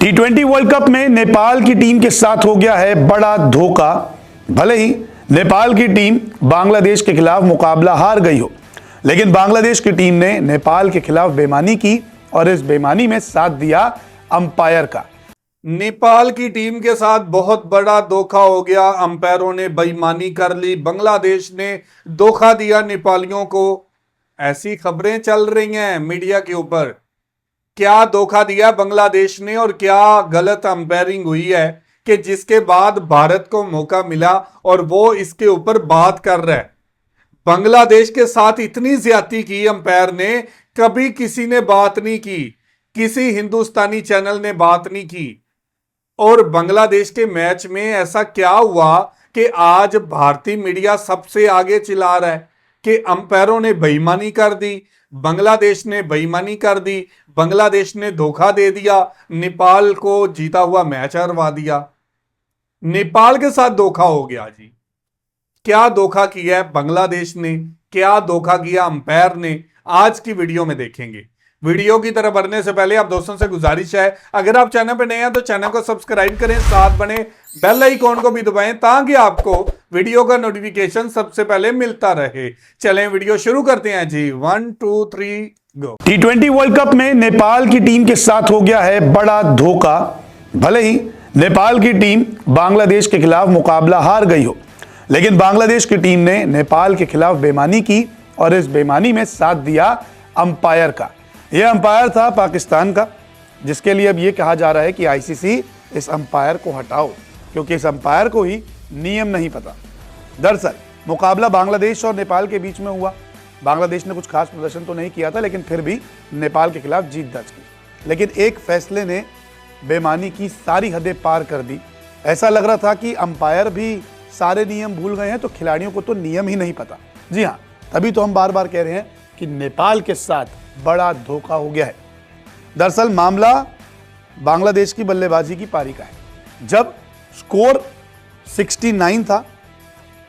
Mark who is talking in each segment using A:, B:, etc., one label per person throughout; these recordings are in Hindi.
A: T20 वर्ल्ड कप में नेपाल की टीम के साथ हो गया है बड़ा धोखा। भले ही नेपाल की टीम बांग्लादेश के खिलाफ मुकाबला हार गई हो, लेकिन बांग्लादेश की टीम ने नेपाल के खिलाफ बेईमानी की और इस बेईमानी में साथ दिया अंपायर का।
B: नेपाल की टीम के साथ बहुत बड़ा धोखा हो गया। अंपायरों ने बेईमानी कर ली, बांग्लादेश ने धोखा दिया नेपालियों को। ऐसी खबरें चल रही हैं मीडिया के ऊपर। क्या धोखा दिया बांग्लादेश ने और क्या गलत अंपायरिंग हुई है कि जिसके बाद भारत को मौका मिला और वो इसके ऊपर बात कर रहा है। बांग्लादेश के साथ इतनी ज्यादती की अंपायर ने, कभी किसी ने बात नहीं की, किसी हिंदुस्तानी चैनल ने बात नहीं की। और बांग्लादेश के मैच में ऐसा क्या हुआ कि आज भारतीय मीडिया सबसे आगे चिल्ला रहा है कि अंपायरों ने बेईमानी कर दी, बांग्लादेश ने बेईमानी कर दी, बांग्लादेश ने धोखा दे दिया, नेपाल को जीता हुआ मैच हरवा दिया। नेपाल के साथ धोखा हो गया जी। क्या धोखा किया है बांग्लादेश ने, क्या धोखा किया अंपायर ने, आज की वीडियो में देखेंगे। वीडियो की तरफ बढ़ने से पहले आप दोस्तों से गुजारिश है, अगर आप चैनल पर नए हैं तो चैनल को सब्सक्राइब करें, साथ बने बेल आइकॉन को भी दबाएं ताकि आपको वीडियो का नोटिफिकेशन सबसे पहले मिलता रहे। चलें वीडियो शुरू करते हैं जी। 1 2 3 गो।
A: T20 वर्ल्ड कप में नेपाल की टीम के साथ हो गया है बड़ा धोखा। भले ही नेपाल की टीम बांग्लादेश के खिलाफ मुकाबला हार गई हो, लेकिन बांग्लादेश की टीम ने नेपाल के खिलाफ बेईमानी की और इस बेईमानी में साथ दिया अंपायर का। यह अंपायर था पाकिस्तान का, जिसके लिए अब यह कहा जा रहा है कि आईसीसी इस अंपायर को हटाओ, क्योंकि इस अंपायर को ही नियम नहीं पता। दरअसल मुकाबला बांग्लादेश और नेपाल के बीच में हुआ। बांग्लादेश ने कुछ खास प्रदर्शन तो नहीं किया था, लेकिन फिर भी नेपाल के खिलाफ जीत दर्ज की। लेकिन एक फैसले ने बेईमानी की सारी हदें पार कर दी। ऐसा लग रहा था कि अंपायर भी सारे नियम भूल गए हैं, तो खिलाड़ियों को तो नियम ही नहीं पता। जी हाँ, तभी तो हम बार बार कह रहे हैं कि नेपाल के साथ बड़ा धोखा हो गया है। दरअसल मामला बांग्लादेश की बल्लेबाजी की पारी का है। जब स्कोर 69 था,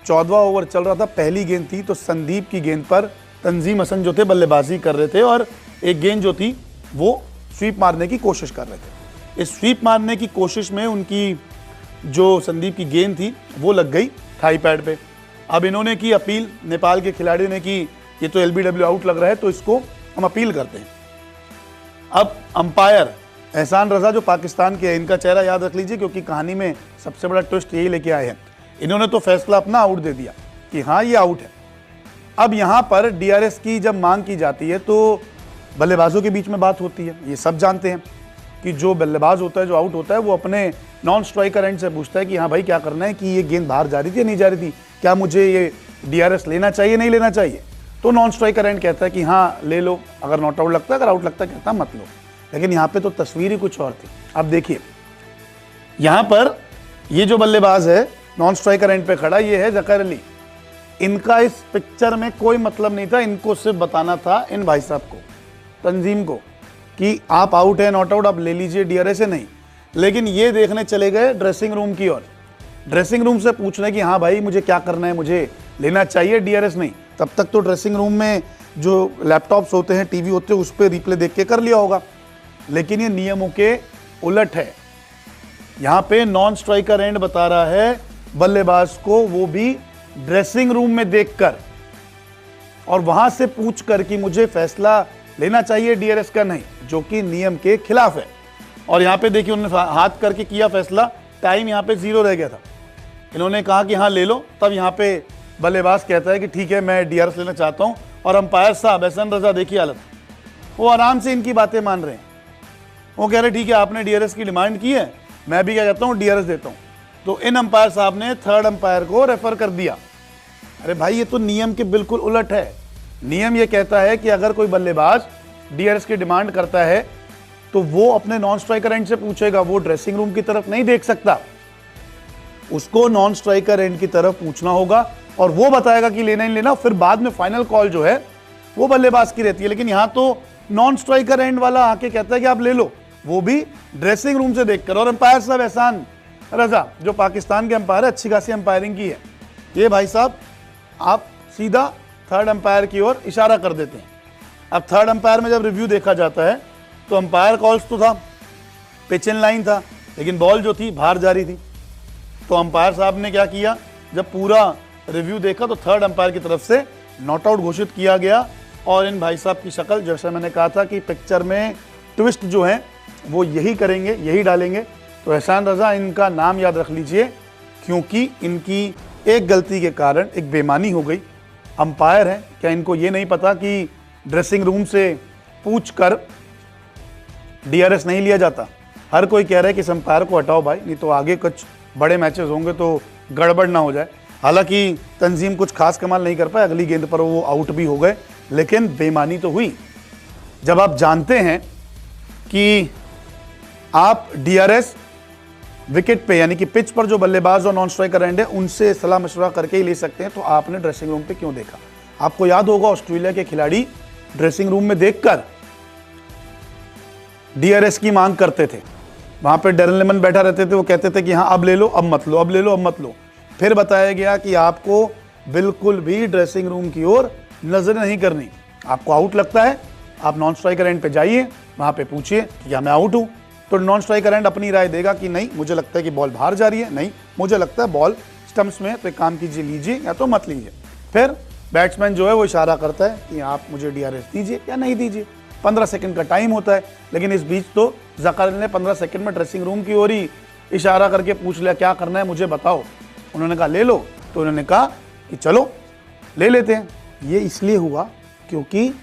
A: 14वां ओवर चल रहा था, पहली गेंद थी, तो संदीप की गेंद पर तंजीम हसन जो थे बल्लेबाजी कर रहे थे और एक गेंद जो थी वो स्वीप मारने की कोशिश कर रहे थे। इस स्वीप मारने की कोशिश में उनकी जो संदीप की गेंद थी वो लग गई थाई पैड पे। अब इन्होंने की अपील, नेपाल के खिलाड़ियों ने की ये तो एलबीडब्ल्यू आउट लग रहा है, तो इसको हम अपील करते हैं। अब अंपायर एहसान रजा जो पाकिस्तान के हैं, इनका चेहरा याद रख लीजिए, क्योंकि कहानी में सबसे बड़ा ट्विस्ट यही लेके आए हैं। इन्होंने तो फैसला अपना आउट दे दिया कि हाँ ये आउट है। अब यहाँ पर डीआरएस की जब मांग की जाती है तो बल्लेबाजों के बीच में बात होती है। ये सब जानते हैं कि जो बल्लेबाज होता है, जो आउट होता है, वो अपने नॉन स्ट्राइकर एंड से पूछता है कि हाँ भाई क्या करना है, कि ये गेंद बाहर जा रही थी या नहीं जा रही थी, क्या मुझे ये डीआरएस लेना चाहिए नहीं लेना चाहिए। तो नॉन स्ट्राइकर एंड कहता है कि हाँ ले लो, अगर नॉट आउट लगता है, अगर आउट लगता है कहता मत लो। लेकिन यहाँ पे तो तस्वीर ही कुछ और थी। अब देखिए यहाँ पर ये जो बल्लेबाज है नॉन स्ट्राइकर एंड पे खड़ा, ये है ज़कर अली। इनका इस पिक्चर में कोई मतलब नहीं था, इनको सिर्फ बताना था इन भाई साहब को, तंजीम को, कि आप आउट है, नॉट आउट, आप ले लीजिए, डीआरएस है नहीं। लेकिन ये देखने चले गए ड्रेसिंग रूम की ओर, ड्रेसिंग रूम से पूछने कि हाँ भाई मुझे क्या करना है, मुझे लेना चाहिए डीआरएस नहीं। तब तक तो ड्रेसिंग रूम में जो लैपटॉप्स होते हैं, टीवी होते हैं, उस पर रिप्ले देख के कर लिया होगा। लेकिन ये नियमों के उलट है। यहाँ पे नॉन स्ट्राइकर एंड बता रहा है बल्लेबाज को, वो भी ड्रेसिंग रूम में देखकर और वहां से पूछ कर कि मुझे फैसला लेना चाहिए डीआरएस का नहीं, जो कि नियम के खिलाफ है। और यहाँ पे देखिए उन्होंने हाथ करके किया फैसला, टाइम यहाँ पे 0 रह गया था। इन्होंने कहा कि हाँ ले लो, तब यहाँ पे बल्लेबाज कहता है कि ठीक है मैं डीआरएस लेना चाहता हूँ। और अंपायर साहब एहसान रजा देखिए हालत, वो आराम से इनकी बातें मान रहे हैं। वो कह रहे ठीक है आपने डीआरएस की डिमांड की है, मैं भी क्या कहता हूँ डीआरएस देता हूँ। तो इन अंपायर साहब ने थर्ड अंपायर को रेफर कर दिया। अरे भाई ये तो नियम के बिल्कुल उलट है। नियम ये कहता है कि अगर कोई बल्लेबाज डीआरएस की डिमांड करता है तो वो अपने नॉन स्ट्राइकर एंड से पूछेगा, वो ड्रेसिंग रूम की तरफ नहीं देख सकता। उसको नॉन स्ट्राइकर एंड की तरफ पूछना होगा और वो बताएगा कि लेना ही लेना, फिर बाद में फाइनल कॉल जो है वो बल्लेबाज की रहती है। लेकिन यहाँ तो नॉन स्ट्राइकर एंड वाला आके कहता है कि आप ले लो, वो भी ड्रेसिंग रूम से देखकर। और अंपायर साहब एहसान रजा जो पाकिस्तान के अंपायर है, अच्छी खासी अंपायरिंग की है, ये भाई साहब आप सीधा थर्ड अंपायर की ओर इशारा कर देते हैं। अब थर्ड अंपायर में जब रिव्यू देखा जाता है तो अंपायर कॉल्स तो था, पिच इन लाइन था, लेकिन बॉल जो थी बाहर जा रही थी। तो अंपायर साहब ने क्या किया, जब पूरा रिव्यू देखा तो थर्ड अंपायर की तरफ से नॉट आउट घोषित किया गया। और इन भाई साहब की शक्ल, जैसे मैंने कहा था कि पिक्चर में ट्विस्ट जो है वो यही करेंगे, यही डालेंगे। तो एहसान रज़ा, इनका नाम याद रख लीजिए, क्योंकि इनकी एक गलती के कारण एक बेईमानी हो गई। अंपायर हैं, क्या इनको ये नहीं पता कि ड्रेसिंग रूम से पूछ कर DRS नहीं लिया जाता? हर कोई कह रहा है कि इस अंपायर को हटाओ भाई, नहीं तो आगे कुछ बड़े मैचेस होंगे तो गड़बड़ ना हो जाए। हालांकि तंजीम कुछ खास कमाल नहीं कर पाए, अगली गेंद पर वो आउट भी हो गए, लेकिन बेईमानी तो हुई। जब आप जानते हैं कि आप DRS विकेट पे यानी कि पिच पर जो बल्लेबाज और नॉन स्ट्राइकर एंड है उनसे सलाह मशवरा करके ही ले सकते हैं, तो आपने ड्रेसिंग रूम पे क्यों देखा? आपको याद होगा ऑस्ट्रेलिया के खिलाड़ी ड्रेसिंग रूम में देखकर DRS की मांग करते थे। वहां पे डैरेन लेमन बैठा रहते थे, वो कहते थे कि हाँ अब ले लो, अब मत लो, अब ले लो, अब मत लो। फिर बताया गया कि आपको बिल्कुल भी ड्रेसिंग रूम की ओर नजर नहीं करनी। आपको आउट लगता है, आप नॉन स्ट्राइकर एंड पे जाइए, वहां पे पूछिए कि क्या मैं आउट हूं? तो नॉन स्ट्राइकर एंड अपनी राय देगा कि नहीं मुझे लगता है कि बॉल बाहर जा रही है, नहीं मुझे लगता है बॉल स्टंप्स में, तो एक काम कीजिए, लीजिए या तो मत लीजिए। फिर बैट्समैन जो है वो इशारा करता है कि आप मुझे DRS दीजिए या नहीं दीजिए। 15 सेकंड का टाइम होता है, लेकिन इस बीच तो ज़कर ने 15 सेकंड में ड्रेसिंग रूम की ओर ही इशारा करके पूछ लिया क्या करना है मुझे बताओ। उन्होंने कहा ले लो, तो उन्होंने कहा कि चलो ले लेते हैं। ये इसलिए हुआ क्योंकि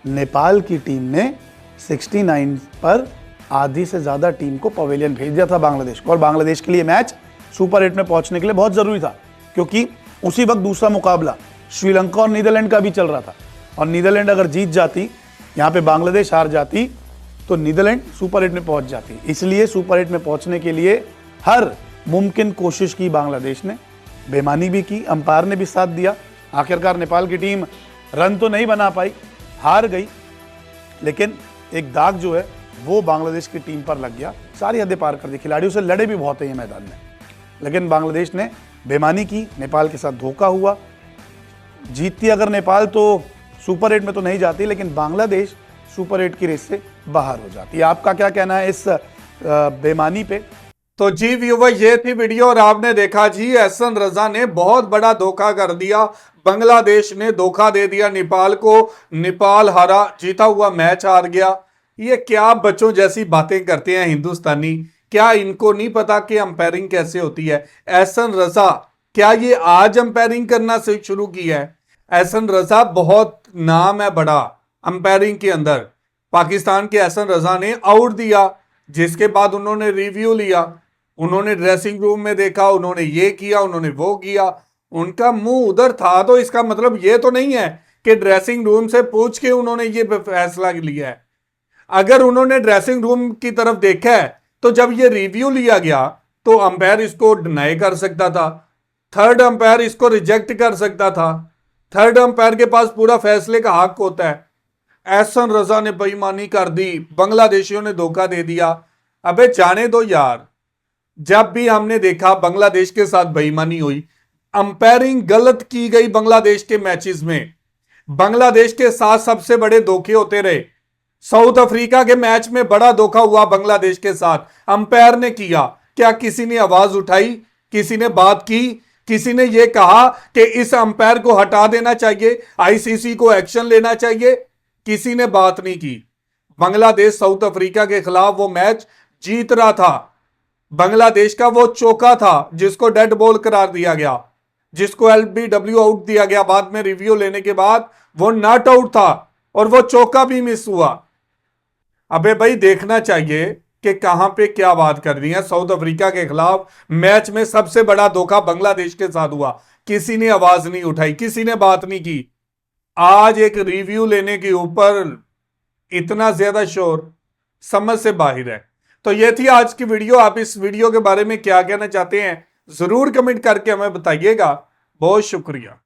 A: नेपाल की टीम ने 69 पर आधी से ज़्यादा टीम को पवेलियन भेज दिया था बांग्लादेश को, और बांग्लादेश के लिए मैच सुपर 8 में पहुंचने के लिए बहुत ज़रूरी था, क्योंकि उसी वक्त दूसरा मुकाबला श्रीलंका और नीदरलैंड का भी चल रहा था। और नीदरलैंड अगर जीत जाती, यहाँ पे बांग्लादेश हार जाती, तो नीदरलैंड सुपर 8 में पहुंच जाती। इसलिए सुपर 8 में पहुंचने के लिए हर मुमकिन कोशिश की बांग्लादेश ने, बेईमानी भी की, अंपायर ने भी साथ दिया। आखिरकार नेपाल की टीम रन तो नहीं बना पाई, हार गई, लेकिन एक दाग जो है वो बांग्लादेश की टीम पर लग गया, सारी हदें पार कर दी। खिलाड़ियों से लड़े भी बहुत हैं ये मैदान में, लेकिन बांग्लादेश ने बेईमानी की, नेपाल के साथ धोखा हुआ। जीतती अगर नेपाल तो सुपर 8 में तो नहीं जाती, लेकिन बांग्लादेश सुपर 8 की रेस से बाहर हो जाती है। आपका क्या कहना है इस बेईमानी पे?
B: तो जी व्यूवर, ये थी वीडियो और आपने देखा जी एहसन रजा ने बहुत बड़ा धोखा कर दिया। बांग्लादेश ने धोखा दे दिया नेपाल को, नेपाल हारा, जीता हुआ मैच हार गया। ये क्या बच्चों जैसी बातें करते हैं हिंदुस्तानी, क्या इनको नहीं पता कि अंपायरिंग कैसे होती है? एहसन रजा क्या ये आज अंपायरिंग करना से शुरू की है? एहसन रजा बहुत नाम है बड़ा अंपायरिंग के अंदर। पाकिस्तान के एहसन रजा ने आउट दिया, जिसके बाद उन्होंने रिव्यू लिया, उन्होंने ड्रेसिंग रूम में देखा, उन्होंने ये किया, उन्होंने वो किया, उनका मुंह उधर था। तो इसका मतलब ये तो नहीं है कि ड्रेसिंग रूम से पूछ के उन्होंने ये फैसला लिया है। अगर उन्होंने ड्रेसिंग रूम की तरफ देखा है तो जब ये रिव्यू लिया गया तो अंपायर इसको डिनाई कर सकता था, थर्ड अंपायर इसको रिजेक्ट कर सकता था, थर्ड अंपायर के पास पूरा फैसले का हक होता है। एहसन रजा ने बेईमानी कर दी, बांग्लादेशियों ने धोखा दे दिया। अबे जाने दो यार, जब भी हमने देखा बांग्लादेश के साथ बेईमानी हुई, अंपायरिंग गलत की गई बांग्लादेश के मैचेस में, बांग्लादेश के साथ सबसे बड़े धोखे होते रहे। साउथ अफ्रीका के मैच में बड़ा धोखा हुआ बांग्लादेश के साथ, अंपायर ने किया। क्या किसी ने आवाज उठाई? किसी ने बात की? किसी ने यह कहा कि इस अंपायर को हटा देना चाहिए, ICC को एक्शन लेना चाहिए? किसी ने बात नहीं की। बांग्लादेश साउथ अफ्रीका के खिलाफ वो मैच जीत रहा था। बांग्लादेश का वो चौका था जिसको डेड बॉल करार दिया गया, जिसको LBW आउट दिया गया, बाद में रिव्यू लेने के बाद वो नॉट आउट था और वो चौका भी मिस हुआ। अबे भाई देखना चाहिए कि कहां पे क्या बात कर रही है। साउथ अफ्रीका के खिलाफ मैच में सबसे बड़ा धोखा बांग्लादेश के साथ हुआ, किसी ने आवाज नहीं उठाई, किसी ने बात नहीं की। आज एक रिव्यू लेने के ऊपर इतना ज्यादा शोर समझ से बाहर है। तो ये थी आज की वीडियो। आप इस वीडियो के बारे में क्या कहना चाहते हैं जरूर कमेंट करके हमें बताइएगा। बहुत शुक्रिया।